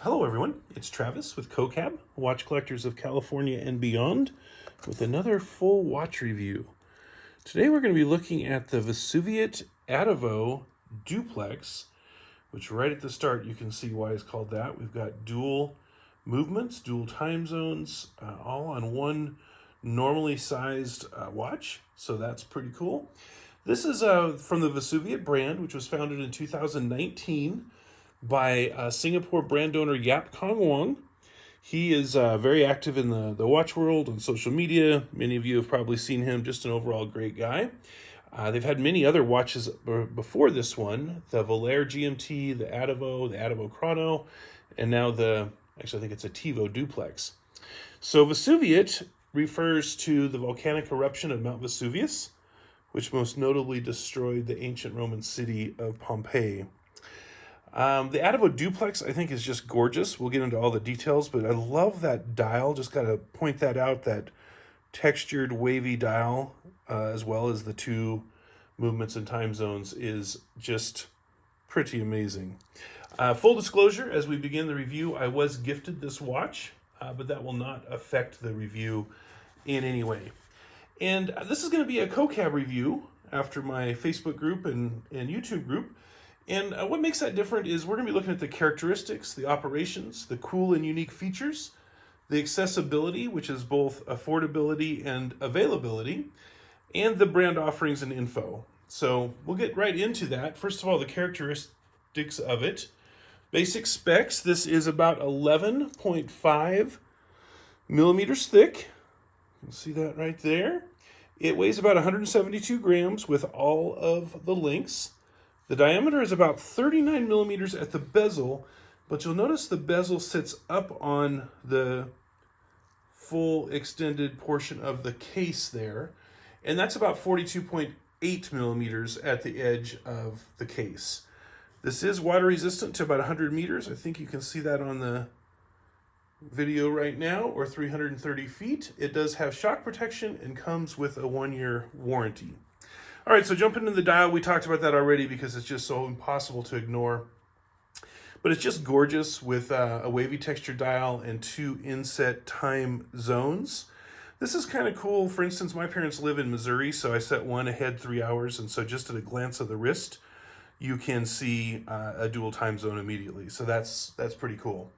Hello everyone, it's Travis with COCAB, Watch Collectors of California and Beyond, with another full watch review. Today we're going to be looking at the Vesuviate Attivo Duplex, which right at the start you can see why it's called that. We've got dual movements, dual time zones, all on one normally sized watch, so that's pretty cool. This is from the Vesuviate brand, which was founded in 2019 by Singapore brand owner Yap Kong Wong. He is very active in the watch world on social media. Many of you have probably seen him, just an overall great guy. They've had many other watches before this one, the Volair GMT, the Attivo Chrono, and now I think it's Attivo Duplex. So Vesuviate refers to the volcanic eruption of Mount Vesuvius, which most notably destroyed the ancient Roman city of Pompeii. The Attivo Duplex, I think, is just gorgeous. We'll get into all the details, but I love that dial. Just got to point that out, that textured wavy dial, as well as the two movements and time zones, is just pretty amazing. Full disclosure, as we begin the review, I was gifted this watch, but that will not affect the review in any way. And this is going to be a COCAB review after my Facebook group and YouTube group. And what makes that different is we're going to be looking at the characteristics, the operations, the cool and unique features, the accessibility, which is both affordability and availability, and the brand offerings and info. So we'll get right into that. First of all, the characteristics of it. Basic specs, this is about 11.5 millimeters thick. You can see that right there. It weighs about 172 grams with all of the links. The diameter is about 39 millimeters at the bezel, but you'll notice the bezel sits up on the full extended portion of the case there, and that's about 42.8 millimeters at the edge of the case. This is water resistant to about 100 meters. I think you can see that on the video right now, or 330 feet. It does have shock protection and comes with a 1-year warranty. All right, so jumping into the dial, we talked about that already because it's just so impossible to ignore. But it's just gorgeous with a wavy texture dial and two inset time zones. This is kind of cool. For instance, my parents live in Missouri, so I set one ahead 3 hours. And so just at a glance of the wrist, you can see a dual time zone immediately. So that's pretty cool.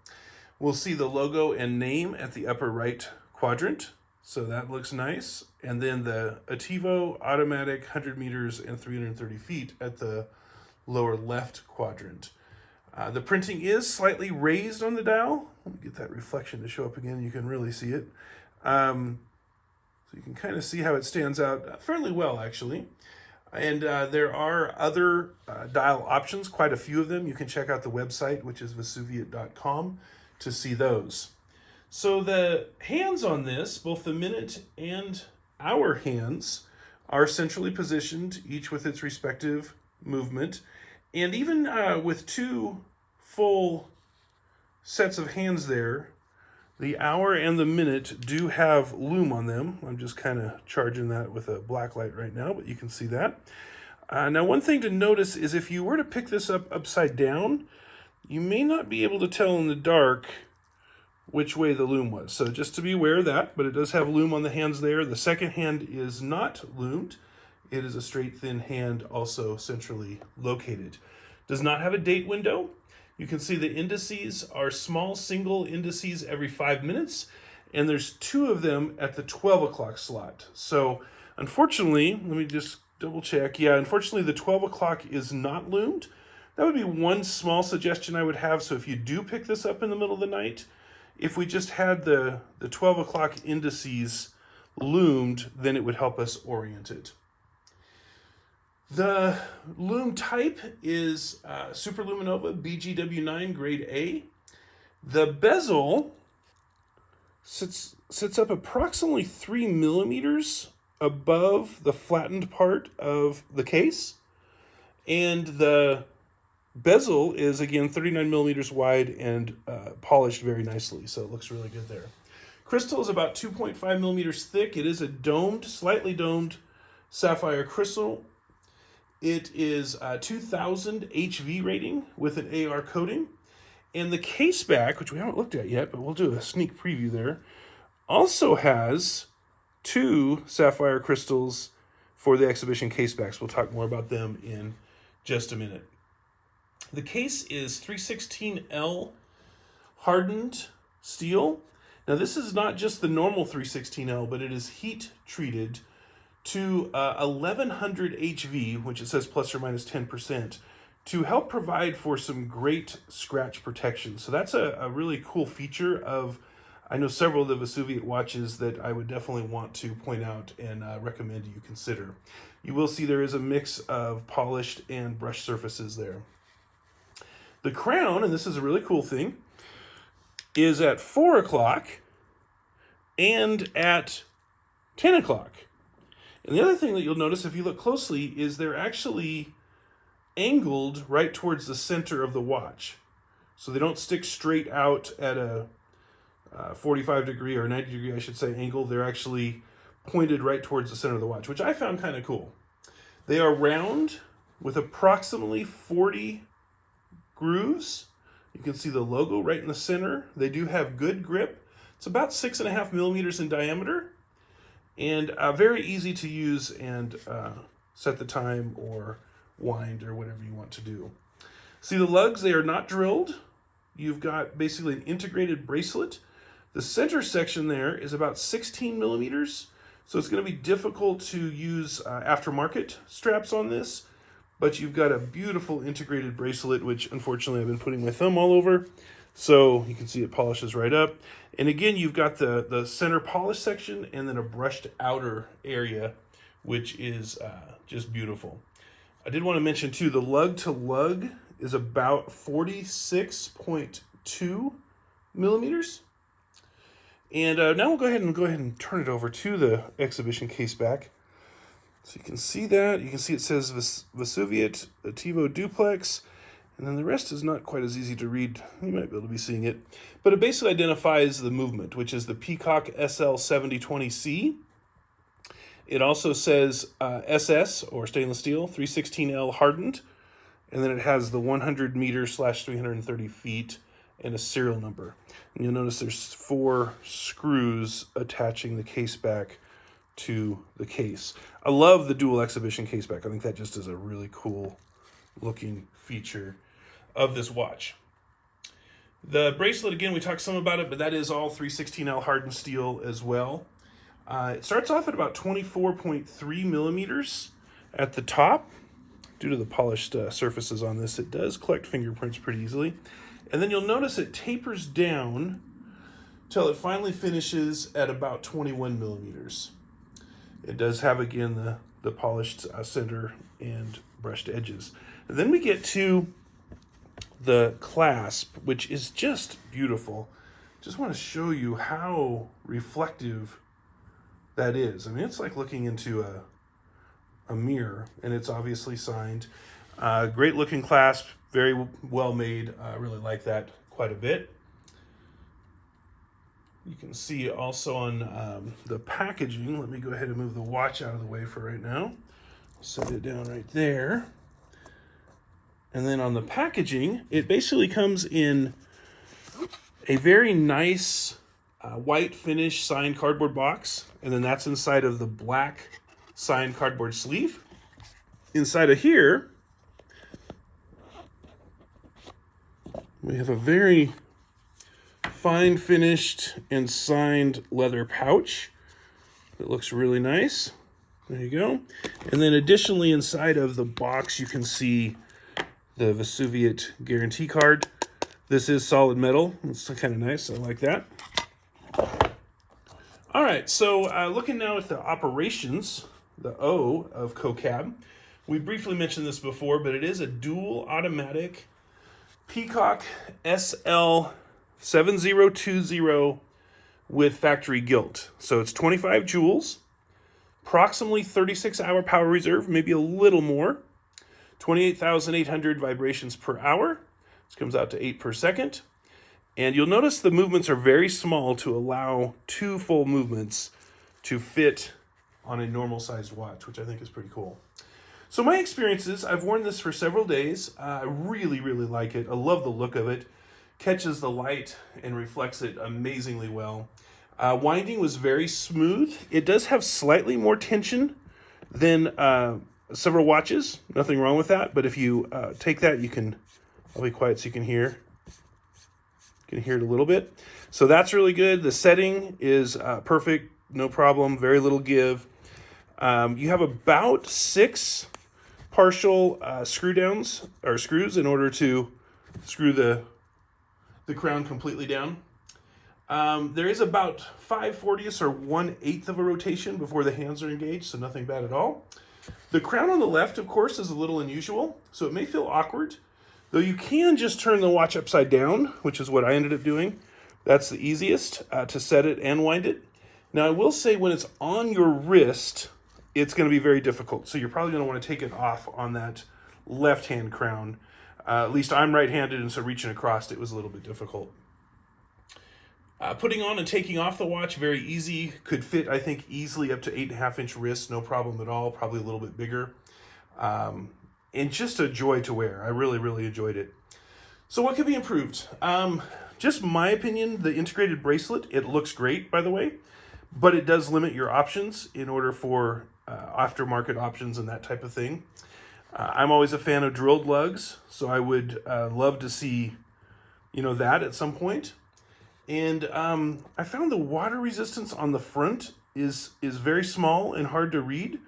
We'll see the logo and name at the upper right quadrant. So that looks nice. And then the Attivo automatic 100 meters and 330 feet at the lower left quadrant. The printing is slightly raised on the dial. Let me get that reflection to show up again. You can really see it. So you can kind of see how it stands out fairly well, actually. And there are other dial options, quite a few of them. You can check out the website, which is vesuviate.com, to see those. So the hands on this, both the minute and hour hands, are centrally positioned, each with its respective movement. And even with two full sets of hands there, the hour and the minute do have lume on them. I'm just kind of charging that with a black light right now, but you can see that. Now, one thing to notice is if you were to pick this up upside down, you may not be able to tell in the dark which way the lume was. So just to be aware of that, but it does have lume on the hands there. The second hand is not lumed. It is a straight thin hand, also centrally located. Does not have a date window. You can see the indices are small single indices every 5 minutes, and there's two of them at the 12 o'clock slot. So unfortunately, let me just double check. Yeah, unfortunately the 12 o'clock is not loomed. That would be one small suggestion I would have. So if you do pick this up in the middle of the night, if we just had the 12 o'clock indices loomed, then it would help us orient it. The lume type is Superluminova BGW9 grade A. The bezel sits up approximately 3 millimeters above the flattened part of the case. And the bezel is, again, 39 millimeters wide and polished very nicely, so it looks really good there. Crystal is about 2.5 millimeters thick. It is a domed, slightly domed sapphire crystal. It is 2000 HV rating with an AR coating, And the case back, which we haven't looked at yet, but we'll do a sneak preview there, also has 2 sapphire crystals for the exhibition case backs. We'll talk more about them in just a minute. The case is 316L hardened steel. Now this is not just the normal 316L, but it is heat treated to 1100 HV, which it says plus or minus 10%, to help provide for some great scratch protection. So that's a really cool feature of, I know several of the Vesuviate watches that I would definitely want to point out and recommend you consider. You will see there is a mix of polished and brushed surfaces there. The crown, and this is a really cool thing, is at 4 o'clock and at 10 o'clock. And the other thing that you'll notice if you look closely is they're actually angled right towards the center of the watch. So they don't stick straight out at a 45 degree or 90 degree, I should say, angle. They're actually pointed right towards the center of the watch, which I found kind of cool. They are round with approximately 40 grooves. You can see the logo right in the center. They do have good grip. It's about 6.5 millimeters in diameter and very easy to use and set the time or wind or whatever you want to do. See the lugs, they are not drilled. You've got basically an integrated bracelet. The center section there is about 16 millimeters, so it's going to be difficult to use aftermarket straps on this, but you've got a beautiful integrated bracelet, which unfortunately I've been putting my thumb all over, so you can see it polishes right up. And again, you've got the center polish section and then a brushed outer area, which is just beautiful. I did want to mention too, the lug to lug is about 46.2 millimeters. And now we'll go ahead and turn it over to the exhibition case back. So you can see that. You can see it says Vesuviate Attivo Duplex. And then the rest is not quite as easy to read. You might be able to be seeing it. But it basically identifies the movement, which is the Peacock SL7020C. It also says SS, or stainless steel, 316L hardened. And then it has the 100 meters / 330 feet and a serial number. And you'll notice there's 4 screws attaching the case back to the case. I love the dual exhibition case back. I think that just is a really cool looking feature of this watch. The bracelet, again, we talked some about it, but that is all 316L hardened steel as well. It starts off at about 24.3 millimeters at the top. Due to the polished surfaces on this, it does collect fingerprints pretty easily. And then you'll notice it tapers down till it finally finishes at about 21 millimeters. It does have, again, the polished center and brushed edges. And then we get to the clasp, which is just beautiful. Just want to show you how reflective that is. I mean, it's like looking into a mirror, and it's obviously signed. Great looking clasp, very well made. I really like that quite a bit. You can see also on the packaging, let me go ahead and move the watch out of the way for right now. Set it down right there. And then on the packaging, it basically comes in a very nice white finish signed cardboard box. And then that's inside of the black signed cardboard sleeve. Inside of here, we have a very fine finished and signed leather pouch that looks really nice. There you go. And then additionally inside of the box, you can see the Vesuviate guarantee card. This is solid metal. It's kind of nice. I like that. All right, so looking now at the operations, the O of COCAB. We briefly mentioned this before, but it is a dual automatic Peacock SL7020 with factory gilt. So it's 25 joules, approximately 36-hour power reserve, maybe a little more, 28,800 vibrations per hour. This comes out to 8 per second. And you'll notice the movements are very small to allow 2 full movements to fit on a normal sized watch, which I think is pretty cool. So my experience is I've worn this for several days. I really, really like it. I love the look of it. catches the light and reflects it amazingly well. Winding was very smooth. It does have slightly more tension than several watches. Nothing wrong with that. But if you take that, you can, I'll be quiet so you can hear. You can hear it a little bit. So that's really good. The setting is perfect. No problem. Very little give. You have about 6 partial screw downs or screws in order to screw the crown completely down. There is about 5/40 or 1/8 of a rotation before the hands are engaged, so nothing bad at all. The crown on the left, of course, is a little unusual, so it may feel awkward, though you can just turn the watch upside down, which is what I ended up doing. That's the easiest to set it and wind it. Now, I will say when it's on your wrist, it's going to be very difficult, so you're probably going to want to take it off on that left-hand crown. At least I'm right-handed, and so reaching across it was a little bit difficult. Putting on and taking off the watch, very easy. Could fit, I think, easily up to 8.5-inch wrists, no problem at all, probably a little bit bigger. And just a joy to wear. I really, really enjoyed it. So what could be improved? Just my opinion, the integrated bracelet, it looks great, by the way, but it does limit your options in order for aftermarket options and that type of thing. I'm always a fan of drilled lugs, so I would love to see, that at some point. And I found the water resistance on the front is very small and hard to read.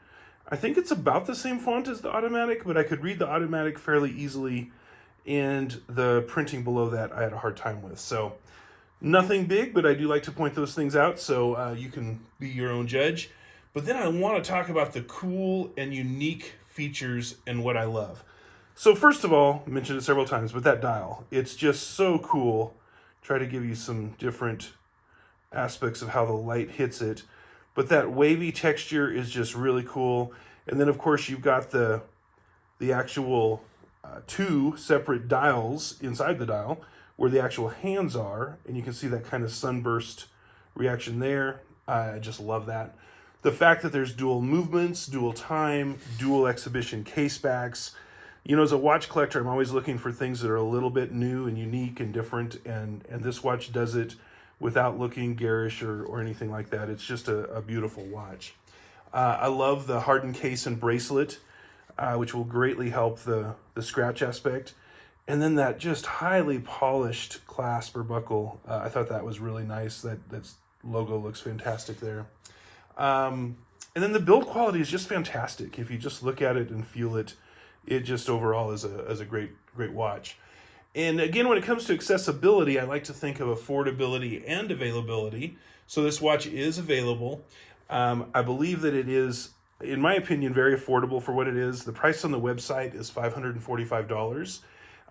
I think it's about the same font as the automatic, but I could read the automatic fairly easily, and the printing below that I had a hard time with. So nothing big, but I do like to point those things out so you can be your own judge. But then I want to talk about the cool and unique features and what I love. So first of all, I mentioned it several times, but that dial, it's just so cool. Try to give you some different aspects of how the light hits it. But that wavy texture is just really cool. And then, of course, you've got the actual 2 separate dials inside the dial where the actual hands are. And you can see that kind of sunburst reaction there. I just love that. The fact that there's dual movements, dual time, dual exhibition case backs. As a watch collector, I'm always looking for things that are a little bit new and unique and different, and this watch does it without looking garish or anything like that. It's just a beautiful watch. I love the hardened case and bracelet, which will greatly help the scratch aspect. And then that just highly polished clasp or buckle, I thought that was really nice. That logo looks fantastic there. And then the build quality is just fantastic. If you just look at it and feel it, it just overall is a great watch. And again, when it comes to accessibility, I like to think of affordability and availability. So this watch is available. I believe that it is, in my opinion, very affordable for what it is. The price on the website is $545.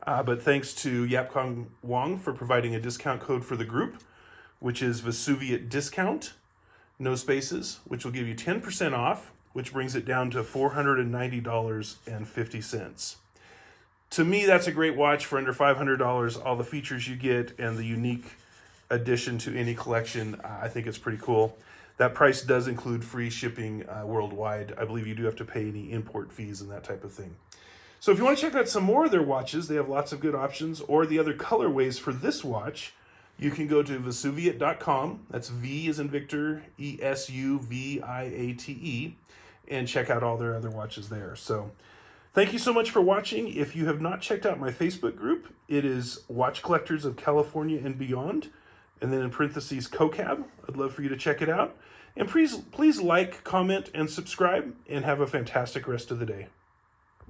But thanks to Yap Kong Wong for providing a discount code for the group, which is Vesuviate Discount, no spaces, which will give you 10% off, which brings it down to $490.50. To me, that's a great watch for under $500. All the features you get and the unique addition to any collection, I think it's pretty cool. That price does include free shipping worldwide. I believe you do have to pay any import fees and that type of thing. So if you want to check out some more of their watches, they have lots of good options, or the other colorways for this watch, you can go to vesuviate.com. That's V as in Victor, ESUVIATE, and check out all their other watches there. So thank you so much for watching. If you have not checked out my Facebook group, it is Watch Collectors of California and Beyond, and then in parentheses COCAB. I'd love for you to check it out. And please like, comment, and subscribe, and have a fantastic rest of the day.